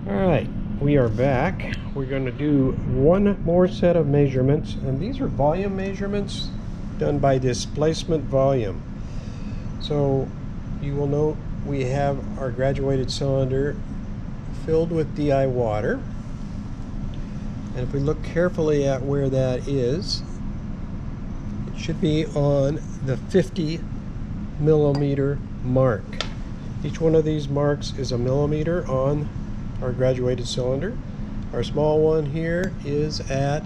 Alright, we are back. We're going to do one more set of measurements, and these are volume measurements done by displacement volume. So you will note we have our graduated cylinder filled with DI water, and if we look carefully at where that is, it should be on the 50 millimeter mark. Each one of these marks is a millimeter on our graduated cylinder. Our small one here is at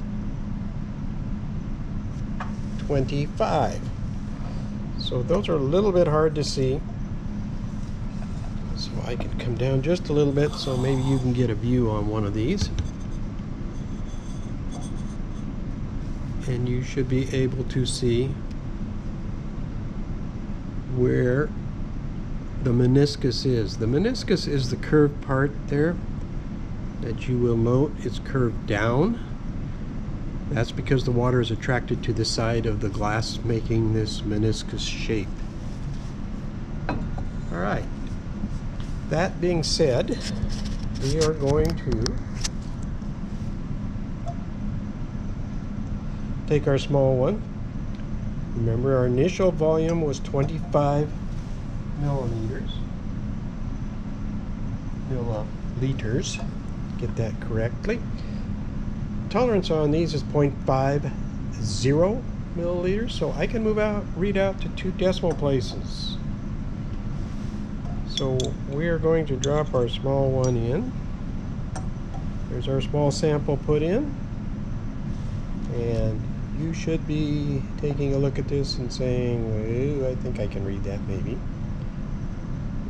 25. So those are a little bit hard to see. So I can come down just a little bit so maybe you can get a view on one of these. And you should be able to see where the meniscus is. The meniscus is the curved part there that you will note it's curved down. That's because the water is attracted to the side of the glass, making this meniscus shape. Alright, that being said, we are going to take our small one. Remember, our initial volume was 25 milliliters, get that correctly. Tolerance on these is 0.50 milliliters, so I can read out to 2 decimal places. So we are going to drop our small one in. There's our small sample put in, and you should be taking a look at this and saying, well, I think I can read that maybe.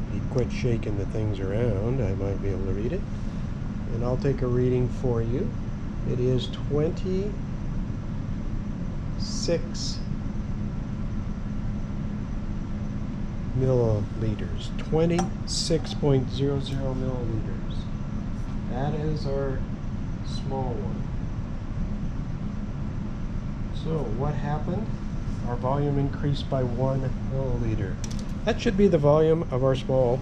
If you quit shaking the things around, I might be able to read it. And I'll take a reading for you. It is 26 milliliters. 26.00 milliliters. That is our small one. So what happened? Our volume increased by 1 milliliter. That should be the volume of our small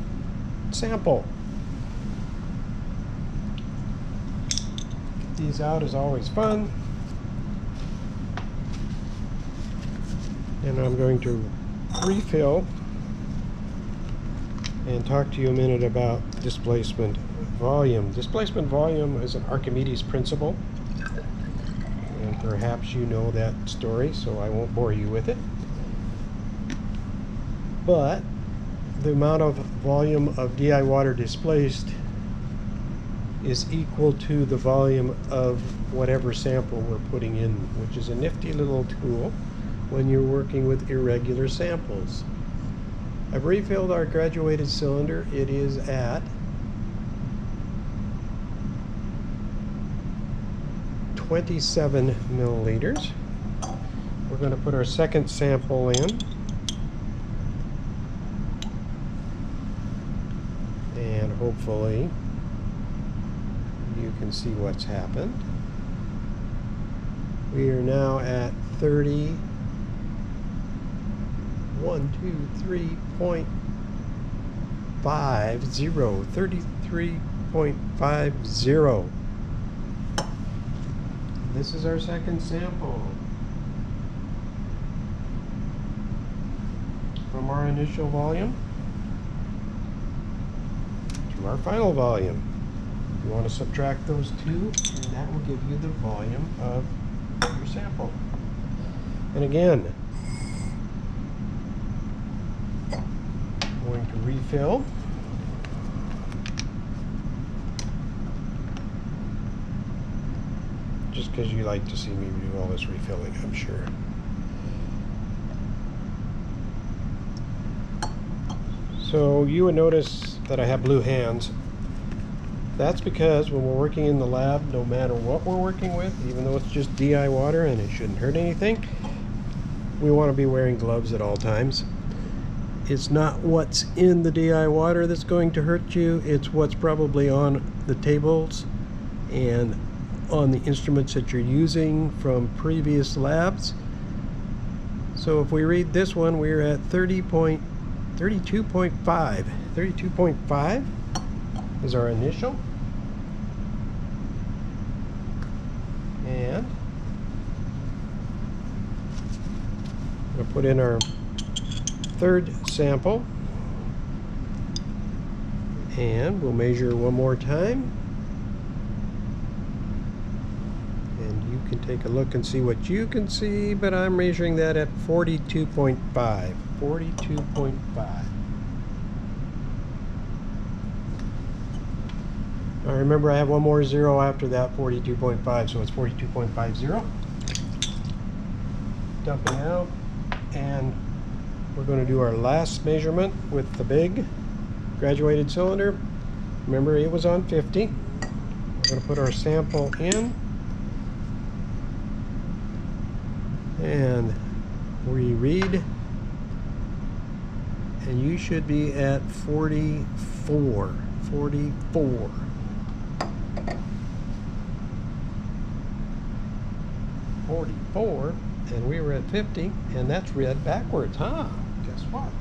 sample. Get these out is always fun. And I'm going to refill and talk to you a minute about displacement volume. Displacement volume is an Archimedes principle. And perhaps you know that story, so I won't bore you with it. But the amount of volume of DI water displaced is equal to the volume of whatever sample we're putting in, which is a nifty little tool when you're working with irregular samples. I've refilled our graduated cylinder. It is at 27 milliliters. We're going to put our second sample in. And hopefully you can see what's happened. We are now at 33.50. 33.50. This is our second sample from our initial volume to our final volume. You want to subtract those two, and that will give you the volume of your sample. And again, I'm going to refill. Just because you like to see me do all this refilling, I'm sure. So you would notice that I have blue hands. That's because when we're working in the lab, no matter what we're working with, even though it's just DI water and it shouldn't hurt anything, we want to be wearing gloves at all times. It's not what's in the DI water that's going to hurt you, it's what's probably on the tables and on the instruments that you're using from previous labs. So if we read this one, we're at 32.5. 32.5 is our initial. And we'll put in our third sample, and we'll measure one more time, and you can take a look and see what you can see, but I'm measuring that at 42.5. 42.5. Now remember, I have one more zero after that, 42.5, so it's 42.50. Dumping out, and we're going to do our last measurement with the big graduated cylinder. Remember, it was on 50. We're going to put our sample in, and we read, and you should be at 44. 44. 44, and we were at 50, and that's read backwards, huh? Guess what?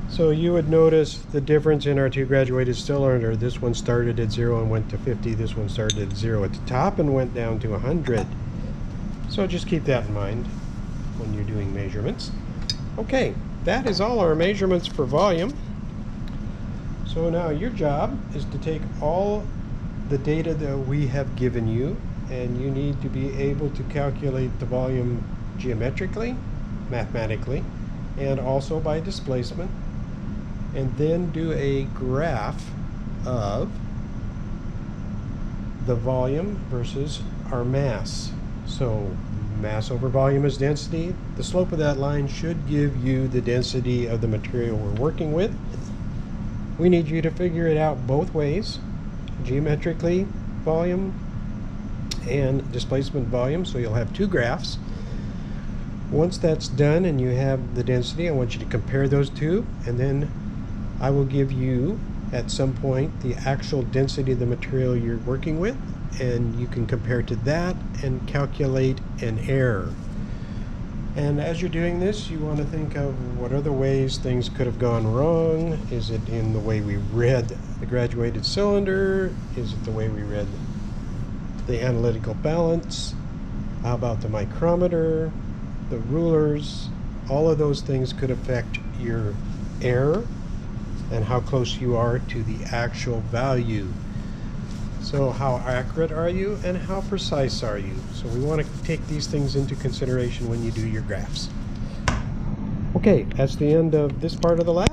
So you would notice the difference in our two graduated cylinder. This one started at 0 and went to 50. This one started at 0 at the top and went down to 100. So just keep that in mind when you're doing measurements. Okay, that is all our measurements for volume. So now your job is to take all the data that we have given you, and you need to be able to calculate the volume geometrically, mathematically, and also by displacement, and then do a graph of the volume versus our mass. So mass over volume is density. The slope of that line should give you the density of the material we're working with. We need you to figure it out both ways, geometrically volume and displacement volume, so you'll have two graphs. Once that's done and you have the density, I want you to compare those two, and then I will give you at some point the actual density of the material you're working with, and you can compare to that and calculate an error. And as you're doing this, you want to think of what other ways things could have gone wrong. Is it in the way we read the graduated cylinder? Is it the way we read the analytical balance? How about the micrometer, the rulers? All of those things could affect your error and how close you are to the actual value. So how accurate are you and how precise are you? So we want to take these things into consideration when you do your graphs. Okay, that's the end of this part of the lab.